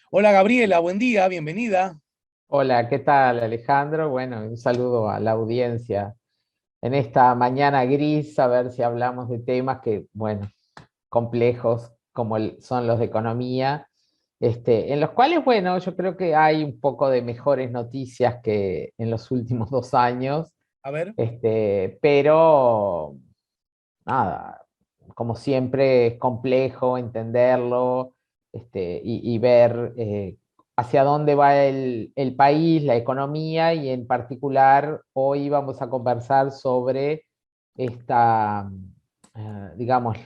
Hola Gabriela, buen día, bienvenida. Hola, ¿qué tal, Alejandro? Bueno, un saludo a la audiencia en esta mañana gris, a ver si hablamos de temas que, bueno, complejos como son los de economía, en los cuales, bueno, yo creo que hay un poco de mejores noticias que en los últimos 2 años, A ver, pero nada, como siempre es complejo entenderlo, y ver hacia dónde va el país, la economía, y en particular hoy vamos a conversar sobre esta, digamos,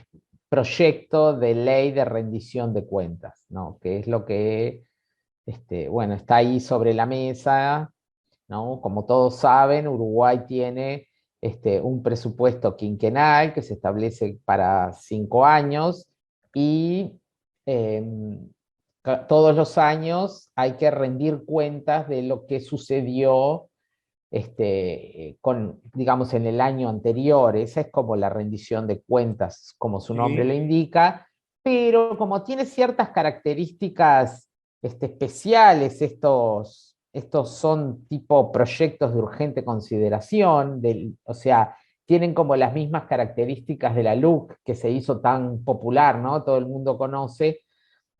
proyecto de ley de rendición de cuentas, ¿no? Que es lo que, bueno, está ahí sobre la mesa, ¿no? Como todos saben, Uruguay tiene un presupuesto quinquenal que se establece para 5 años y eh, todos los años hay que rendir cuentas de lo que sucedió digamos, en el año anterior. Esa es como la rendición de cuentas, como su nombre sí, lo indica, pero como tiene ciertas características especiales, estos son tipo proyectos de urgente consideración, o sea, tienen como las mismas características de la LUC que se hizo tan popular, ¿no? Todo el mundo conoce,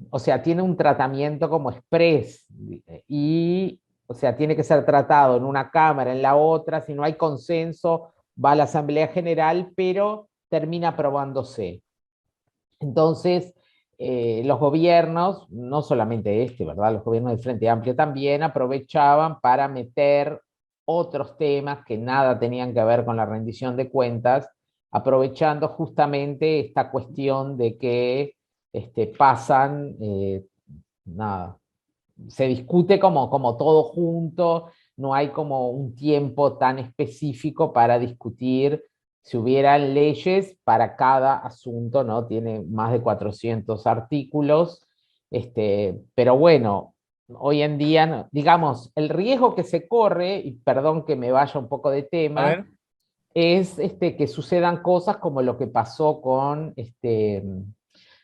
o sea, tiene un tratamiento como express y, o sea, tiene que ser tratado en una cámara, en la otra, si no hay consenso, va a la Asamblea General, pero termina aprobándose. Entonces, los gobiernos, no solamente ¿verdad? Los gobiernos del Frente Amplio también aprovechaban para meter otros temas que nada tenían que ver con la rendición de cuentas, aprovechando justamente esta cuestión de que pasan, nada, se discute como todo junto, no hay como un tiempo tan específico para discutir. Si hubieran leyes para cada asunto, ¿no? Tiene más de 400 artículos, pero bueno, hoy en día, digamos, el riesgo que se corre, y perdón que me vaya un poco de a ver. tema, es que sucedan cosas como lo que pasó con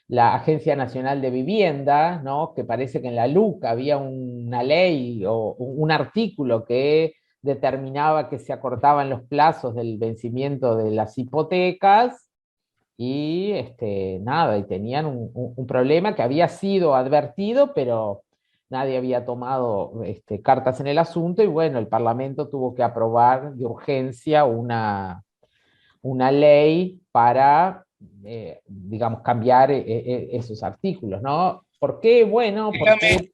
la Agencia Nacional de Vivienda, ¿no? Que parece que en la LUC había una ley o un artículo que determinaba que se acortaban los plazos del vencimiento de las hipotecas y nada, y tenían un problema que había sido advertido, pero nadie había tomado cartas en el asunto y bueno, el Parlamento tuvo que aprobar de urgencia una ley para, digamos, cambiar esos artículos, ¿no? ¿Por qué? Bueno, Déjame porque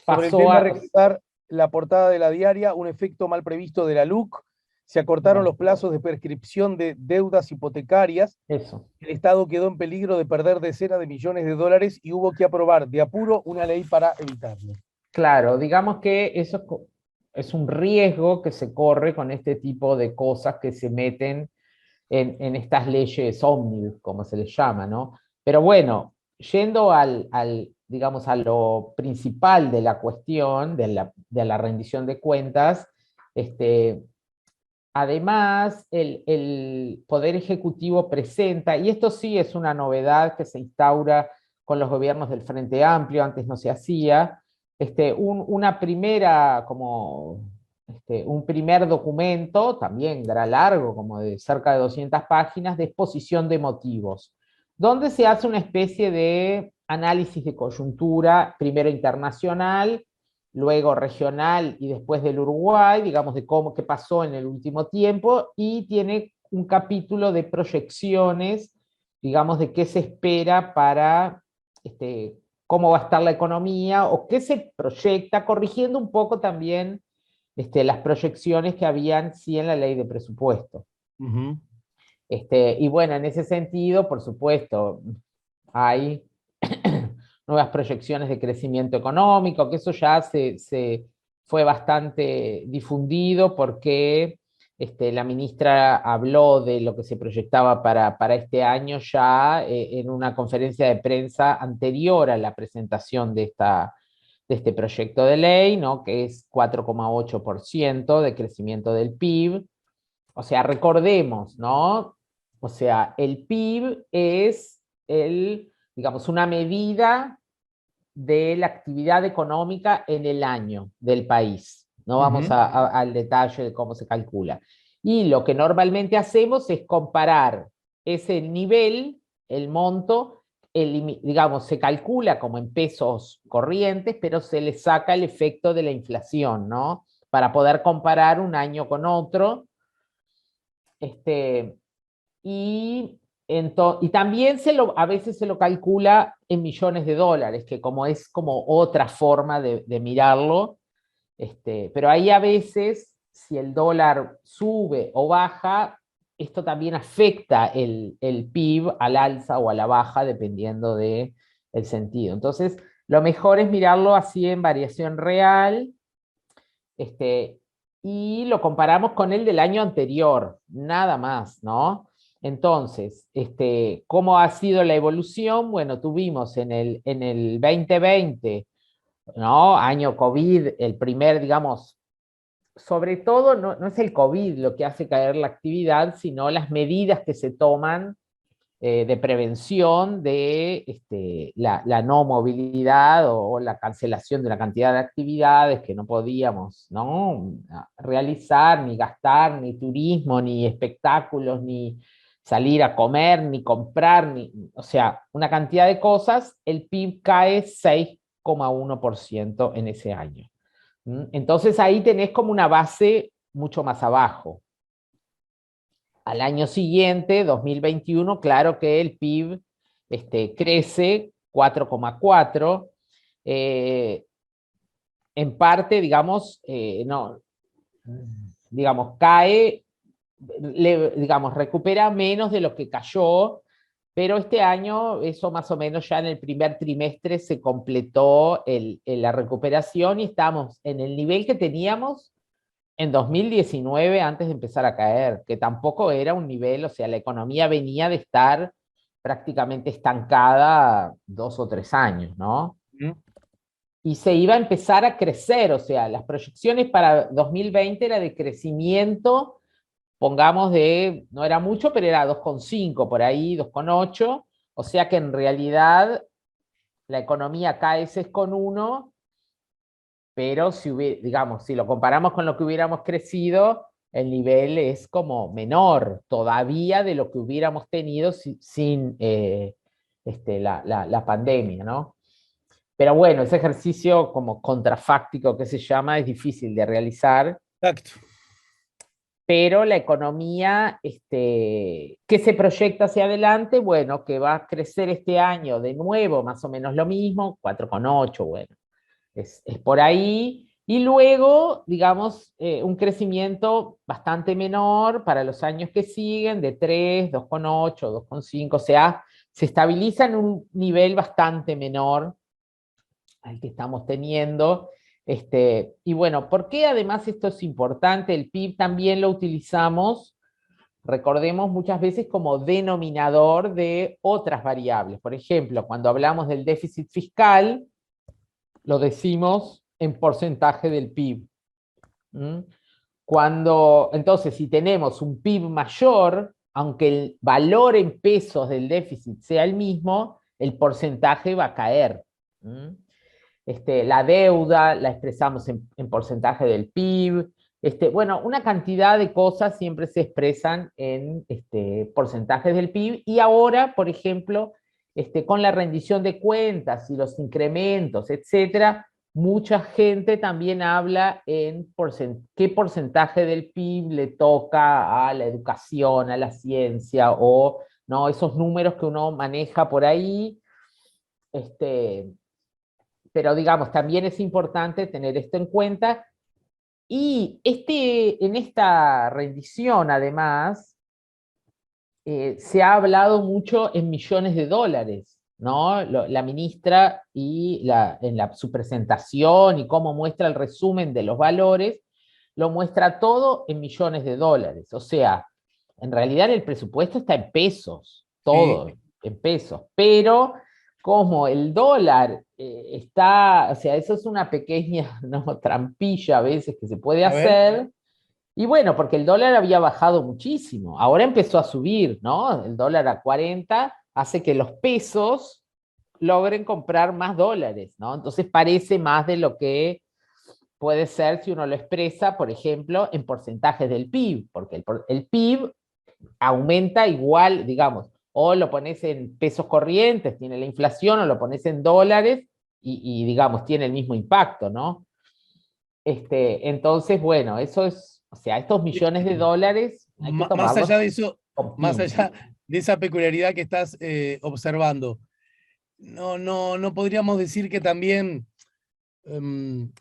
sobre el pasó tema a... recordar la portada de la diaria, un efecto mal previsto de la LUC. Se acortaron Bueno, los plazos de prescripción de deudas hipotecarias. eso. El Estado quedó en peligro de perder decenas de millones de dólares y hubo que aprobar de apuro una ley para evitarlo. Claro, digamos que eso es un riesgo que se corre con este tipo de cosas que se meten en estas leyes ómnibus, como se les llama, ¿no? Pero bueno, yendo digamos, a lo principal de la cuestión, de la rendición de cuentas, este, además, el Poder Ejecutivo presenta, y esto sí es una novedad que se instaura con los gobiernos del Frente Amplio, antes no se hacía, una primera, como un primer documento, también era largo, como de cerca de 200 páginas, de exposición de motivos, donde se hace una especie de análisis de coyuntura, primero internacional, luego regional y después del Uruguay, digamos, de qué pasó en el último tiempo, y tiene un capítulo de proyecciones, digamos, de qué se espera para cómo va a estar la economía o qué se proyecta, corrigiendo un poco también las proyecciones que habían sí en la ley de presupuesto. Ujú. Y bueno, en ese sentido, por supuesto, hay nuevas proyecciones de crecimiento económico, que eso ya se fue bastante difundido porque la ministra habló de lo que se proyectaba para este año ya en una conferencia de prensa anterior a la presentación de este proyecto de ley, ¿no? Que es 4,8% de crecimiento del PIB. O sea, recordemos, ¿no? O sea, el PIB es digamos, una medida de la actividad económica en el año del país. No vamos Ujú. al detalle de cómo se calcula. Y lo que normalmente hacemos es comparar ese nivel, el monto, digamos, se calcula como en pesos corrientes, pero se le saca el efecto de la inflación, ¿no? Para poder comparar un año con otro. Este, y también a veces se lo calcula en millones de dólares, que como es como otra forma de mirarlo, pero ahí a veces, si el dólar sube o baja, esto también afecta el PIB al alza o a la baja, dependiendo del sentido. Entonces, lo mejor es mirarlo así en variación real, este, y lo comparamos con el del año anterior, nada más, ¿no? Entonces, ¿cómo ha sido la evolución? Bueno, tuvimos en el 2020, ¿no? Año COVID, el primer, digamos, sobre todo no es el COVID lo que hace caer la actividad, sino las medidas que se toman de prevención de la no movilidad o la cancelación de una cantidad de actividades que no podíamos, ¿no? Realizar, ni gastar, ni turismo, ni espectáculos, ni salir a comer, ni comprar, o sea, una cantidad de cosas. El PIB cae 6,1% en ese año. Entonces ahí tenés como una base mucho más abajo. Al año siguiente, 2021, claro que el PIB crece 4,4, en parte, digamos, no, digamos, cae, digamos, recupera menos de lo que cayó, pero este año, eso más o menos ya en el primer trimestre se completó la recuperación y estamos en el nivel que teníamos en 2019 antes de empezar a caer, que tampoco era un nivel, o sea, la economía venía de estar prácticamente estancada 2 o 3 años, ¿no? Ujú. Y se iba a empezar a crecer, o sea, las proyecciones para 2020 era de crecimiento, pongamos no era mucho, pero era 2,5 por ahí, 2,8, o sea que en realidad la economía cae 6,1, pero digamos, si lo comparamos con lo que hubiéramos crecido, el nivel es como menor todavía de lo que hubiéramos tenido sin la pandemia, ¿no? Pero bueno, ese ejercicio como contrafáctico que se llama es difícil de realizar, Exacto. pero la economía que se proyecta hacia adelante, bueno, que va a crecer este año de nuevo más o menos lo mismo, 4,8, bueno, es por ahí. Y luego, digamos, un crecimiento bastante menor para los años que siguen, de 3, 2,8, 2,5, o sea, se estabiliza en un nivel bastante menor al que estamos teniendo. Y bueno, ¿por qué además esto es importante? El PIB también lo utilizamos, recordemos, muchas veces como denominador de otras variables. Por ejemplo, cuando hablamos del déficit fiscal, lo decimos en porcentaje del PIB. Entonces, si tenemos un PIB mayor, aunque el valor en pesos del déficit sea el mismo, el porcentaje va a caer. La deuda la expresamos en porcentaje del PIB. Bueno, una cantidad de cosas siempre se expresan en porcentajes del PIB. Y ahora, por ejemplo, con la rendición de cuentas y los incrementos, etcétera, mucha gente también habla en qué porcentaje del PIB le toca a la educación, a la ciencia, o no, esos números que uno maneja por ahí. Pero digamos, también es importante tener esto en cuenta. Y en esta rendición, además, se ha hablado mucho en millones de dólares, ¿no? La ministra su presentación y cómo muestra el resumen de los valores, lo muestra todo en millones de dólares. O sea, en realidad el presupuesto está en pesos, Sí. todo en pesos, pero como el dólar o sea, eso es una pequeña, ¿no?, trampilla a veces que se puede A ver. hacer. Y bueno, porque el dólar había bajado muchísimo, ahora empezó a subir, ¿no? El dólar a 40 hace que los pesos logren comprar más dólares, ¿no? Entonces parece más de lo que puede ser si uno lo expresa, por ejemplo, en porcentajes del PIB, porque el PIB aumenta igual, digamos, o lo pones en pesos corrientes, tiene la inflación, o lo pones en dólares digamos, tiene el mismo impacto, ¿no? Entonces, bueno, eso es, o sea, estos millones de dólares hay que Más tomarlos allá de eso, con más pinzas. allá de esa peculiaridad que estás observando, no podríamos decir que también, em,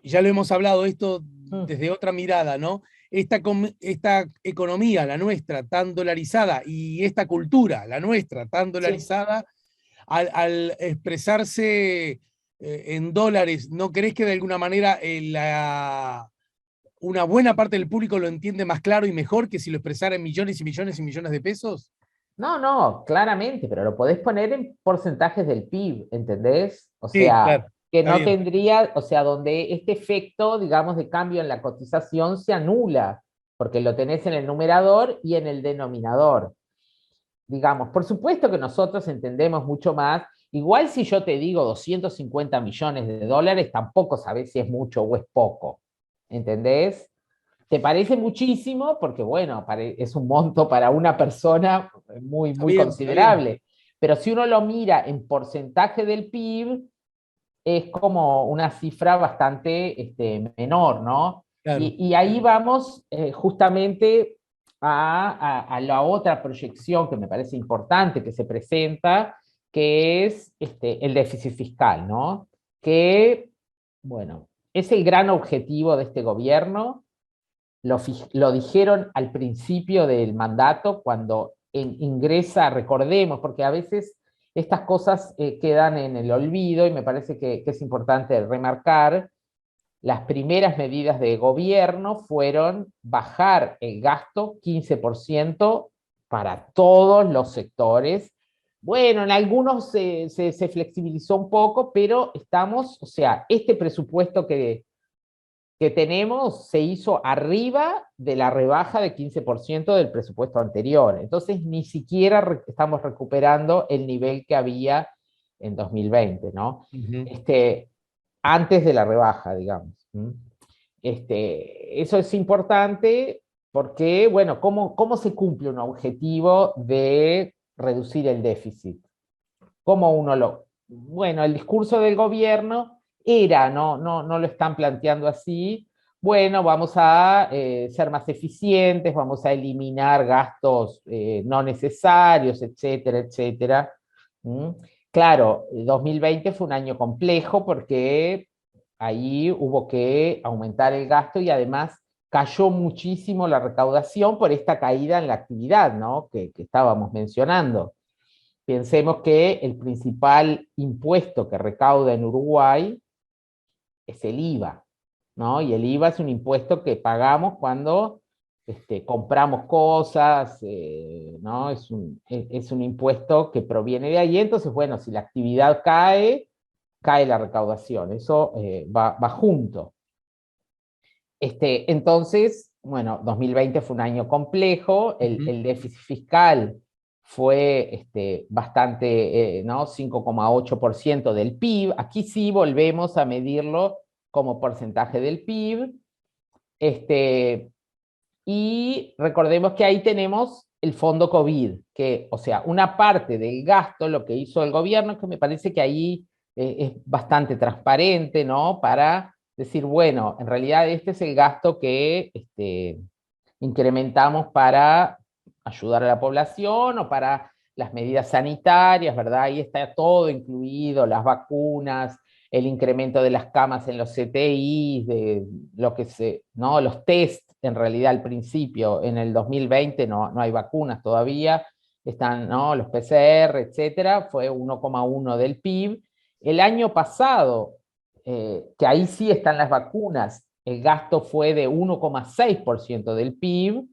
ya lo hemos hablado esto Mm, desde otra mirada, ¿no? Esta economía, la nuestra, tan dolarizada, y esta cultura, la nuestra, tan sí. dolarizada, al expresarse en dólares, ¿no crees que de alguna manera una buena parte del público lo entiende más claro y mejor que si lo expresara en millones y millones y millones de pesos? No, no, claramente, pero lo podés poner en porcentajes del PIB, ¿entendés? O Sí, sea, claro, que está no bien. tendría, o sea, donde este efecto, digamos, de cambio en la cotización se anula, porque lo tenés en el numerador y en el denominador. Digamos, por supuesto que nosotros entendemos mucho más. Igual si yo te digo 250 millones de dólares, tampoco sabes si es mucho o es poco. ¿Entendés? Te parece muchísimo porque, bueno, es un monto para una persona muy, Está muy bien, está bien. considerable. Pero si uno lo mira en porcentaje del PIB, es como una cifra bastante menor, ¿no? Claro. Y ahí vamos justamente a la otra proyección que me parece importante que se presenta, que es el déficit fiscal, ¿no? Que, bueno, es el gran objetivo de este gobierno. Lo dijeron al principio del mandato, cuando ingresa, recordemos, porque a veces estas cosas quedan en el olvido y me parece que es importante remarcar. Las primeras medidas de gobierno fueron bajar el gasto 15% para todos los sectores. Bueno, en algunos se flexibilizó un poco, pero estamos, o sea, este presupuesto que tenemos se hizo arriba de la rebaja de 15% del presupuesto anterior. Entonces, ni siquiera estamos recuperando el nivel que había en 2020, ¿no? Ujú. Antes de la rebaja, digamos. Eso es importante porque, bueno, ¿cómo se cumple un objetivo de reducir el déficit? ¿Cómo uno lo...? Bueno, el discurso del gobierno era, no lo están planteando así, bueno, vamos a ser más eficientes, vamos a eliminar gastos no necesarios, etcétera, etcétera. ¿Mm? Claro, 2020 fue un año complejo porque ahí hubo que aumentar el gasto y además cayó muchísimo la recaudación por esta caída en la actividad, ¿no? que estábamos mencionando. Pensemos que el principal impuesto que recauda en Uruguay es el IVA, ¿no? Y el IVA es un impuesto que pagamos cuando compramos cosas, ¿no? Es un impuesto que proviene de ahí. Entonces, bueno, si la actividad cae, cae la recaudación. Eso va junto. Entonces, bueno, 2020 fue un año complejo, Ujú. el déficit fiscal fue bastante, ¿no? 5,8% del PIB. Aquí sí volvemos a medirlo como porcentaje del PIB. Este, y recordemos que ahí tenemos el fondo COVID, que, o sea, una parte del gasto, lo que hizo el gobierno, que me parece que ahí es bastante transparente, ¿no? Para decir, bueno, en realidad este es el gasto que incrementamos para ayudar a la población o para las medidas sanitarias, ¿verdad? Ahí está todo incluido, las vacunas, el incremento de las camas en los CTI, de lo que ¿no? Los test, en realidad al principio, en el 2020 no hay vacunas todavía, están, ¿no? Los PCR, etcétera, fue 1,1 del PIB. El año pasado, que ahí sí están las vacunas, el gasto fue de 1,6% del PIB,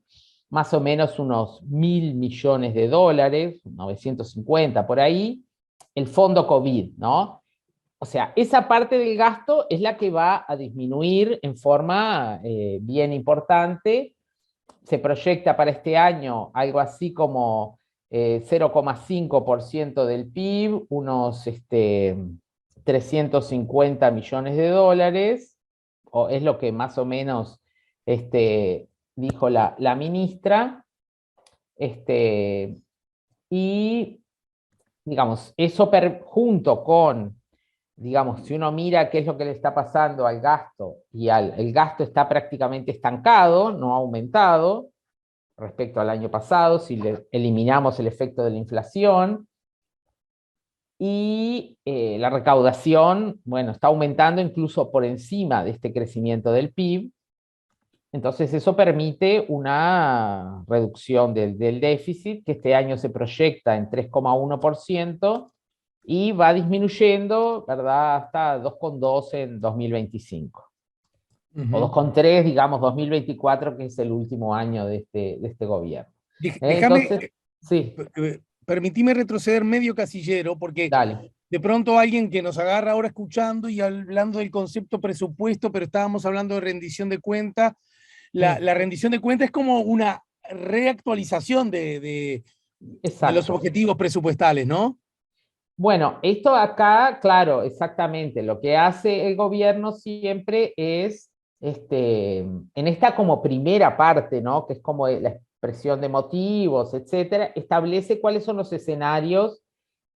más o menos unos 1.000 millones de dólares, 950 por ahí, el fondo COVID, ¿no? O sea, esa parte del gasto es la que va a disminuir en forma bien importante. Se proyecta para este año algo así como 0,5% del PIB, unos 350 millones de dólares, o es lo que más o menos dijo la ministra. Y, digamos, eso junto con, digamos, si uno mira qué es lo que le está pasando al gasto, y el gasto está prácticamente estancado, no ha aumentado respecto al año pasado, si eliminamos el efecto de la inflación, y la recaudación, bueno, está aumentando incluso por encima de este crecimiento del PIB. Entonces eso permite una reducción del déficit, que este año se proyecta en 3,1% y va disminuyendo, ¿verdad?, hasta 2,2 en 2025. O Ujú. 2,3, digamos, 2024, que es el último año de este gobierno. Déjame, Entonces, sí, permitime retroceder medio casillero, porque dale. de pronto alguien que nos agarra ahora escuchando y hablando del concepto presupuesto, pero estábamos hablando de rendición de cuentas. Mm, La rendición de cuentas es como una reactualización de los exacto. objetivos presupuestales, ¿no? Bueno, esto acá, claro, exactamente. Lo que hace el gobierno siempre es, en esta como primera parte, ¿no? Que es como la expresión de motivos, etcétera, establece cuáles son los escenarios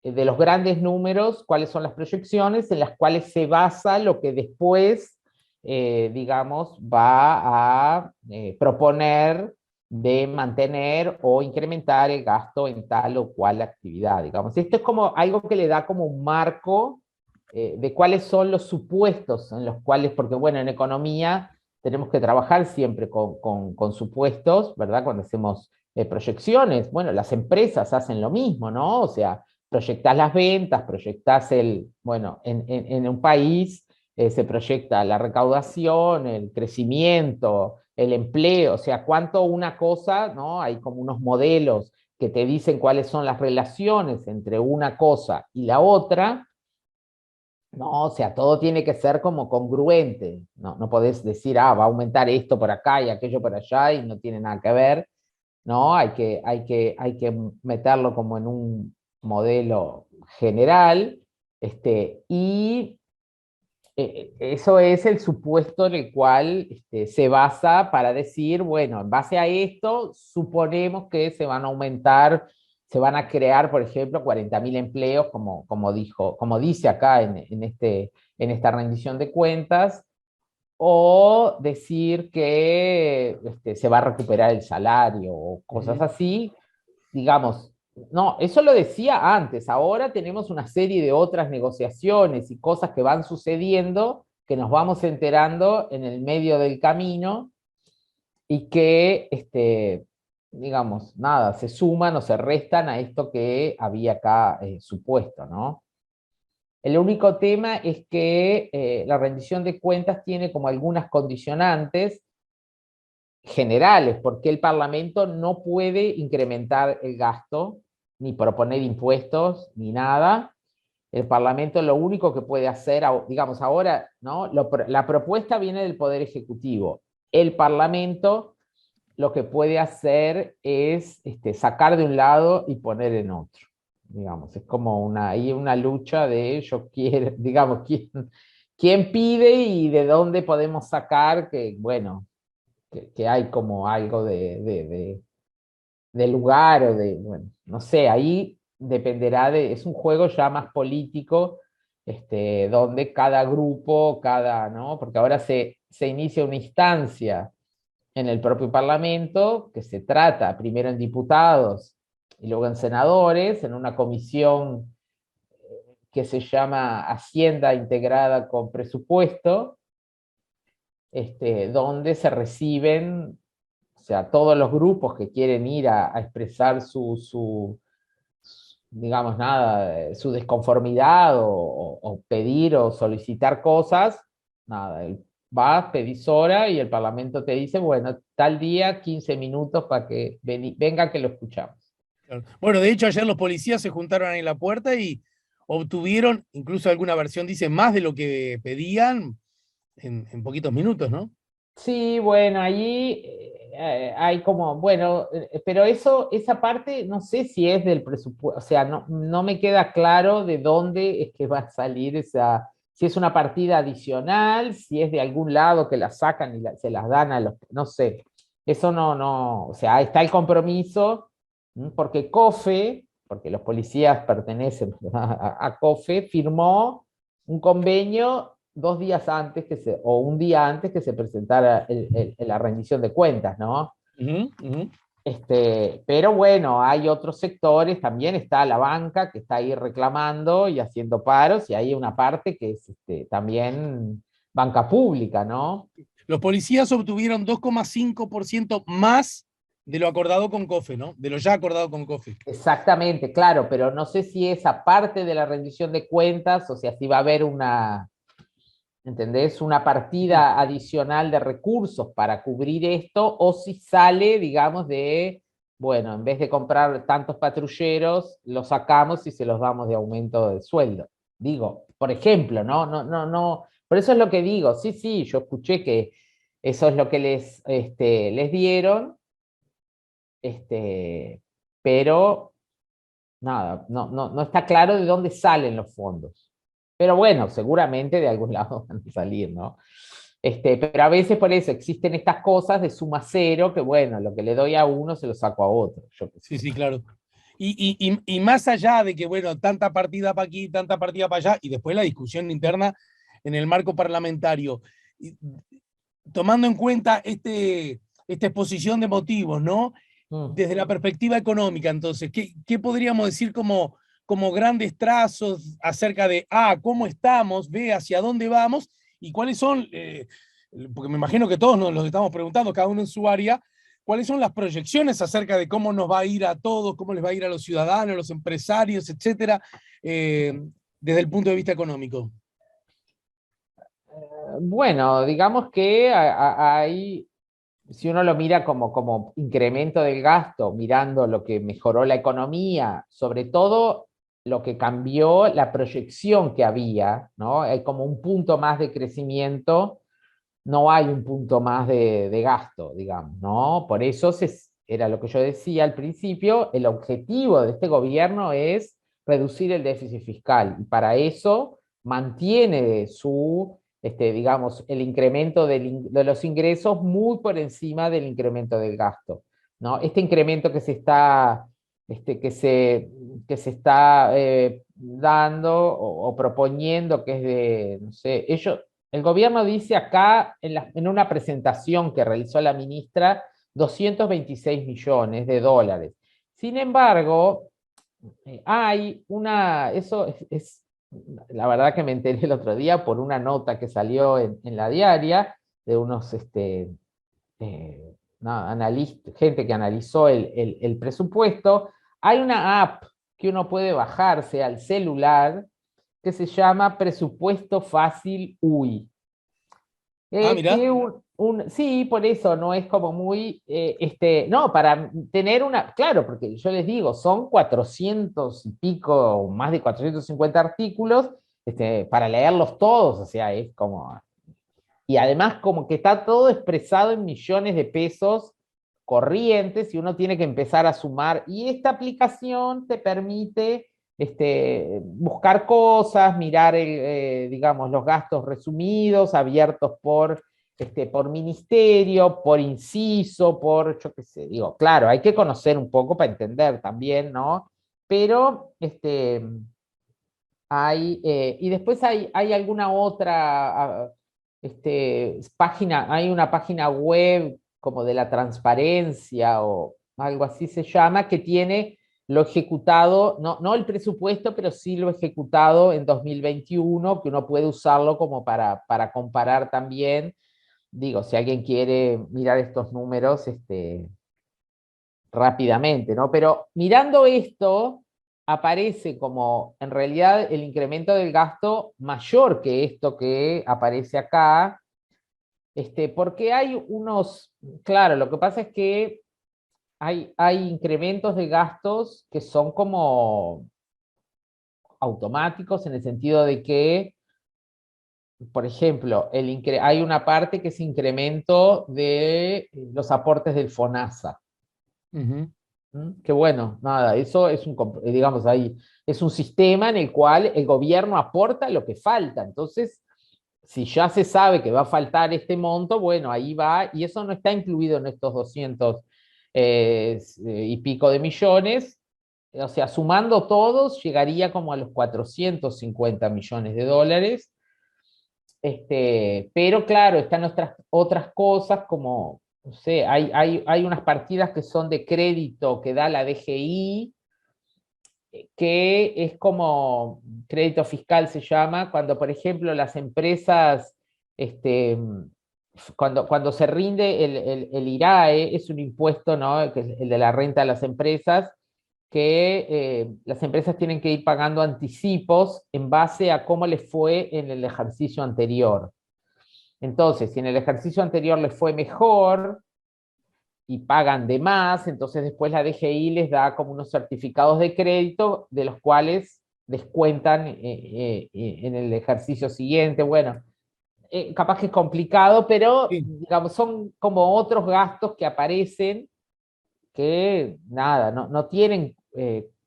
de los grandes números, cuáles son las proyecciones en las cuales se basa lo que después, digamos, va a proponer de mantener o incrementar el gasto en tal o cual actividad, digamos. Esto es como algo que le da como un marco de cuáles son los supuestos en los cuales, porque bueno, en economía tenemos que trabajar siempre con supuestos, ¿verdad? Cuando hacemos proyecciones, bueno, las empresas hacen lo mismo, ¿no? O sea, proyectás las ventas, proyectás bueno, en un país se proyecta la recaudación, el crecimiento, el empleo, o sea, cuánto una cosa, ¿no? Hay como unos modelos que te dicen cuáles son las relaciones entre una cosa y la otra, no, o sea, todo tiene que ser como congruente, no, no podés decir, va a aumentar esto por acá y aquello por allá y no tiene nada que ver, ¿no? Hay que meterlo como en un modelo general, y eso es el supuesto en el cual se basa para decir, bueno, en base a esto, suponemos que se van a aumentar, se van a crear, por ejemplo, 40.000 empleos, como dice acá en esta rendición de cuentas, o decir que se va a recuperar el salario o cosas Ujú. así, digamos, no, eso lo decía antes, ahora tenemos una serie de otras negociaciones y cosas que van sucediendo, que nos vamos enterando en el medio del camino y que, digamos, nada, se suman o se restan a esto que había acá supuesto, ¿no? El único tema es que la rendición de cuentas tiene como algunas condicionantes generales, porque el Parlamento no puede incrementar el gasto, ni proponer impuestos, ni nada. El Parlamento lo único que puede hacer, digamos, ahora, ¿no? La propuesta viene del Poder Ejecutivo. El Parlamento lo que puede hacer es sacar de un lado y poner en otro. Digamos, es como una lucha de yo quiero, digamos, quién pide y de dónde podemos sacar, que bueno, que hay como algo de lugar o bueno, no sé, ahí dependerá es un juego ya más político, donde cada grupo, ¿no? Porque ahora se inicia una instancia en el propio Parlamento, que se trata primero en diputados y luego en senadores, en una comisión que se llama Hacienda integrada con presupuesto, donde se reciben, o sea, todos los grupos que quieren ir a expresar digamos, nada, su desconformidad o pedir o solicitar cosas, nada, vas, pedís hora y el Parlamento te dice, bueno, tal día, 15 minutos para que venga que lo escuchamos. Claro. Bueno, de hecho, ayer los policías se juntaron ahí en la puerta y obtuvieron, incluso alguna versión dice, más de lo que pedían en poquitos minutos, ¿no? Sí, bueno, allí hay como, bueno, pero esa parte no sé si es del presupuesto, o sea, no me queda claro de dónde es que va a salir esa, si es una partida adicional, si es de algún lado que la sacan y se las dan a los, no sé, eso no, o sea, está el compromiso, porque COFE, porque los policías pertenecen a COFE, firmó un convenio 2 días antes o un día antes que se presentara la rendición de cuentas, ¿no? Ujú, ujú. Pero bueno, hay otros sectores, también está la banca que está ahí reclamando y haciendo paros, y hay una parte que es también banca pública, ¿no? Los policías obtuvieron 2,5% más de lo acordado con COFE, ¿no? De lo ya acordado con COFE. Exactamente, claro, pero no sé si esa parte de la rendición de cuentas, o sea, si va a haber una, ¿entendés? Una Ujú. partida adicional de recursos para cubrir esto, o si sale, digamos, de, bueno, en vez de comprar tantos patrulleros, los sacamos y se los damos de aumento de sueldo. Digo, por ejemplo, no. Por eso es lo que digo, sí, sí, yo escuché que eso es lo que les dieron, pero nada, no está claro de dónde salen los fondos. Pero bueno, seguramente de algún lado van a salir, ¿no? Pero a veces por eso existen estas cosas de suma cero, que bueno, lo que le doy a uno se lo saco a otro, yo qué Sí, sé. sí, claro. Y más allá de que, bueno, tanta partida para aquí, tanta partida para allá, y después la discusión interna en el marco parlamentario, y tomando en cuenta esta exposición de motivos, ¿no? Mm. Desde la perspectiva económica, entonces, ¿qué podríamos decir como grandes trazos acerca de A, cómo estamos, B, hacia dónde vamos y cuáles son, porque me imagino que todos nos los estamos preguntando, cada uno en su área, cuáles son las proyecciones acerca de cómo nos va a ir a todos, cómo les va a ir a los ciudadanos, a los empresarios, etcétera, desde el punto de vista económico? Bueno, digamos que hay, si uno lo mira como incremento del gasto, mirando lo que mejoró la economía, sobre todo lo que cambió la proyección que había, ¿no? Hay como un punto más de crecimiento, no hay un punto más de gasto, digamos, ¿no? Por eso era lo que yo decía al principio, el objetivo de este gobierno es reducir el déficit fiscal, y para eso mantiene digamos, el incremento de los ingresos muy por encima del incremento del gasto, ¿no? Este incremento que se está, que se está dando o proponiendo, que es de, no sé, el gobierno dice acá, en una presentación que realizó la ministra, 226 millones de dólares. Sin embargo, hay eso la verdad que me enteré el otro día por una nota que salió en la diaria de unos gente que analizó el presupuesto. Hay una app que uno puede bajarse al celular que se llama Presupuesto Fácil UI. Ah, mira. Sí, por eso no es como muy, no, para tener una, claro, porque yo les digo, son 400 y pico, más de 450 artículos, para leerlos todos, o sea, es como, y además como que está todo expresado en millones de pesos corrientes y uno tiene que empezar a sumar. Y esta aplicación te permite buscar cosas, mirar, digamos, los gastos resumidos, abiertos por ministerio, por inciso, yo qué sé, digo, claro, hay que conocer un poco para entender también, ¿no? Pero y después hay alguna otra página, hay una página web como de la transparencia o algo así se llama, que tiene lo ejecutado, no el presupuesto, pero sí lo ejecutado en 2021, que uno puede usarlo como para comparar también. Digo, si alguien quiere mirar estos números, rápidamente, ¿no? Pero mirando esto, aparece como en realidad el incremento del gasto mayor que esto que aparece acá, porque hay claro, lo que pasa es que hay incrementos de gastos que son como automáticos en el sentido de que por ejemplo, hay una parte que es incremento de los aportes del FONASA. Ujú. Que bueno, nada, eso es digamos, ahí, es un sistema en el cual el gobierno aporta lo que falta. Entonces, si ya se sabe que va a faltar este monto, bueno, ahí va, y eso no está incluido en estos 200 y pico de millones. O sea, sumando todos, llegaría como a los 450 millones de dólares. Pero claro, están otras cosas como, no sé, hay unas partidas que son de crédito que da la DGI, que es como crédito fiscal se llama, cuando por ejemplo las empresas, cuando se rinde el IRAE, es un impuesto, ¿no? Que es el de la renta de las empresas, que las empresas tienen que ir pagando anticipos en base a cómo les fue en el ejercicio anterior. Entonces, si en el ejercicio anterior les fue mejor y pagan de más, entonces después la DGI les da como unos certificados de crédito de los cuales descuentan en el ejercicio siguiente. Bueno, capaz que es complicado, pero Sí. digamos, son como otros gastos que aparecen que nada, no tienen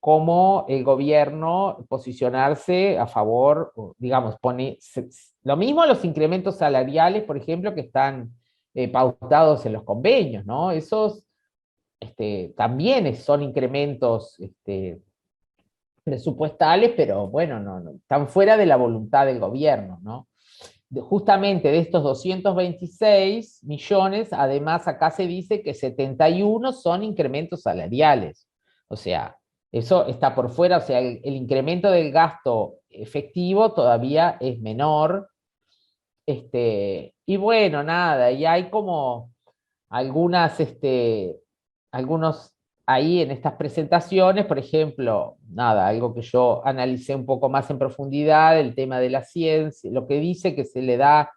cómo el gobierno posicionarse a favor, digamos, lo mismo los incrementos salariales, por ejemplo, que están pautados en los convenios, ¿no? Esos también son incrementos presupuestales, pero bueno, no, están fuera de la voluntad del gobierno, ¿no? Justamente de estos 226 millones, además acá se dice que 71 son incrementos salariales. O sea, eso está por fuera, o sea, el incremento del gasto efectivo todavía es menor. Y bueno, nada, y hay como algunas, algunos ahí en estas presentaciones, por ejemplo, nada, algo que yo analicé un poco más en profundidad, el tema de la ciencia, lo que dice que se le da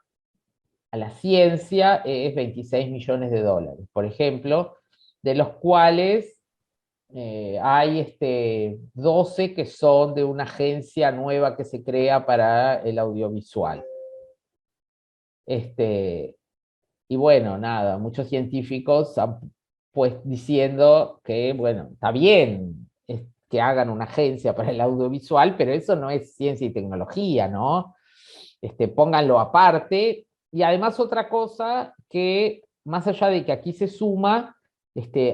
a la ciencia es 26 millones de dólares, por ejemplo, de los cuales hay 12 que son de una agencia nueva que se crea para el audiovisual. Y bueno, nada, muchos científicos han pues diciendo que, bueno, está bien que hagan una agencia para el audiovisual, pero eso no es ciencia y tecnología, ¿no? Pónganlo aparte. Y además otra cosa que, más allá de que aquí se suma,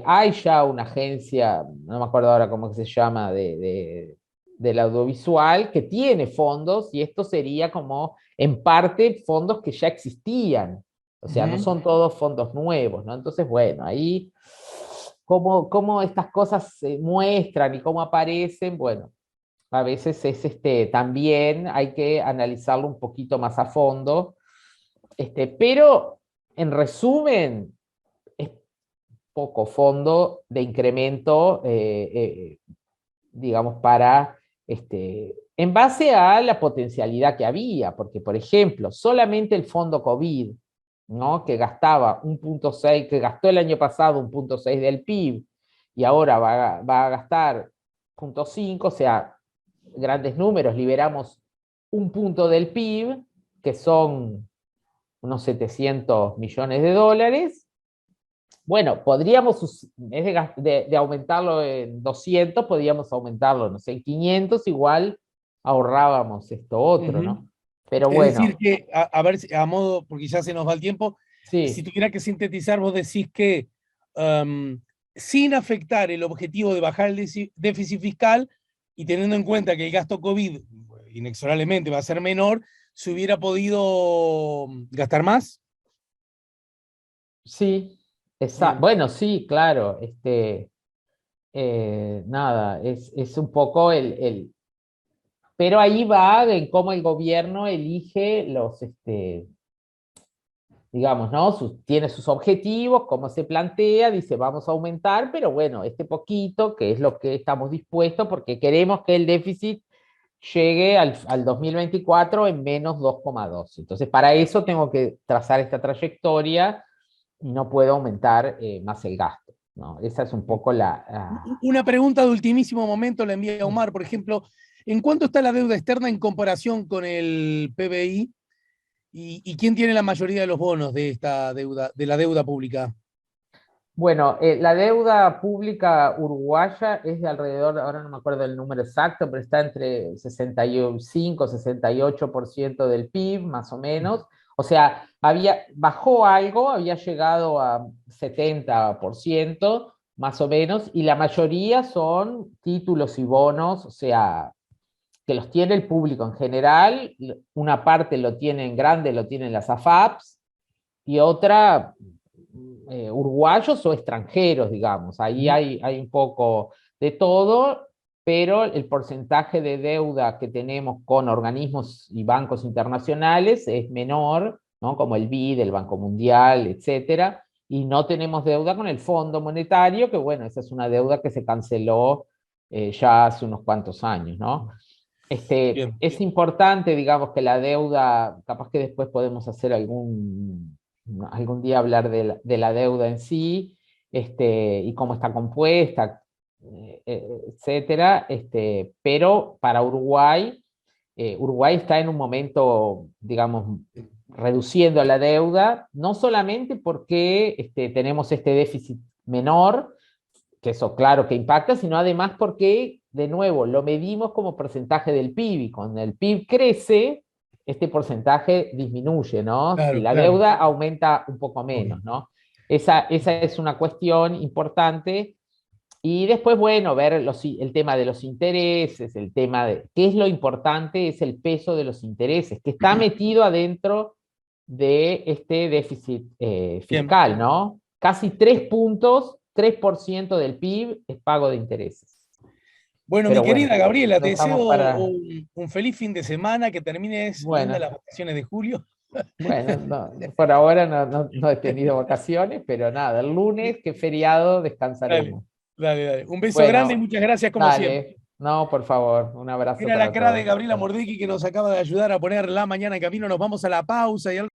hay ya una agencia, no me acuerdo ahora cómo se llama, del audiovisual, que tiene fondos, y esto sería como, en parte, fondos que ya existían. O sea, no Ujú. son todos fondos nuevos, ¿no? Entonces, bueno, ahí, cómo estas cosas se muestran y cómo aparecen, bueno, a veces es también hay que analizarlo un poquito más a fondo, pero en resumen, es poco fondo de incremento, digamos, en base a la potencialidad que había, porque, por ejemplo, solamente el fondo COVID, ¿no? Que gastaba 1,6, que gastó el año pasado 1,6 del PIB, y ahora va a gastar 0,5, o sea, grandes números, liberamos un punto del PIB, que son unos 700 millones de dólares. Bueno, podríamos, en vez de aumentarlo en 200, podríamos aumentarlo, no sé, en 500, igual ahorrábamos esto otro, Ujú. ¿no? Pero Es decir, bueno, que a ver, a modo, porque ya se nos va el tiempo, si sí, tuviera que sintetizar, vos decís que sin afectar el objetivo de bajar el déficit fiscal y teniendo en cuenta que el gasto COVID inexorablemente va a ser menor, se hubiera podido gastar más. sí, Bien. bueno, sí, claro, nada, es un poco pero ahí va en cómo el gobierno elige digamos, ¿no? Tiene sus objetivos, cómo se plantea, dice vamos a aumentar, pero bueno, este poquito, que es lo que estamos dispuestos, porque queremos que el déficit llegue al 2024 en menos 2,2. Entonces, para eso tengo que trazar esta trayectoria y no puedo aumentar más el gasto, ¿no? Esa es un poco Una pregunta de ultimísimo momento la envía Omar, por ejemplo, ¿en cuánto está la deuda externa en comparación con el PBI? ¿Y quién tiene la mayoría de los bonos de esta deuda, de la deuda pública? Bueno, la deuda pública uruguaya es de alrededor, ahora no me acuerdo el número exacto, pero está entre 65 68% del PIB, más o menos. O sea, bajó algo, había llegado a 70%, más o menos, y la mayoría son títulos y bonos, o sea, que los tiene el público en general. Una parte lo tienen grande, lo tienen las AFAPs, y otra uruguayos o extranjeros, digamos. Ahí hay un poco de todo, pero el porcentaje de deuda que tenemos con organismos y bancos internacionales es menor, ¿no? Como el BID, el Banco Mundial, etcétera, y no tenemos deuda con el Fondo Monetario, que bueno, esa es una deuda que se canceló ya hace unos cuantos años, ¿no? Bien. Es importante, digamos, que la deuda, capaz que después podemos hacer algún día hablar de la deuda en sí, y cómo está compuesta, etcétera. Pero para Uruguay, Uruguay está en un momento, digamos, reduciendo la deuda, no solamente porque tenemos este déficit menor, que eso claro que impacta, sino además porque, de nuevo, lo medimos como porcentaje del PIB, y cuando el PIB crece, este porcentaje disminuye, ¿no? Si Claro, la claro. deuda aumenta un poco Obvio. menos, ¿no? Esa es una cuestión importante. Y después, bueno, ver el tema de los intereses, el tema de qué es lo importante, es el peso de los intereses, que está metido adentro de este déficit Bien. fiscal, ¿no? Casi 3 puntos, 3% del PIB es pago de intereses. Bueno, mi Pero bueno, querida Gabriela, lo te deseo dejamos para... un feliz fin de semana, que termines lindas Bueno, las vacaciones de julio. bueno, por ahora no he tenido vacaciones, pero nada, el lunes, que es feriado, Dale, descansaremos. dale, dale. Un beso grande y Bueno, muchas gracias como siempre. dale. No, por favor, un abrazo Era la para cara de todos. Gabriela Mordecki que nos acaba de ayudar a poner la mañana en camino. Nos vamos a la pausa y al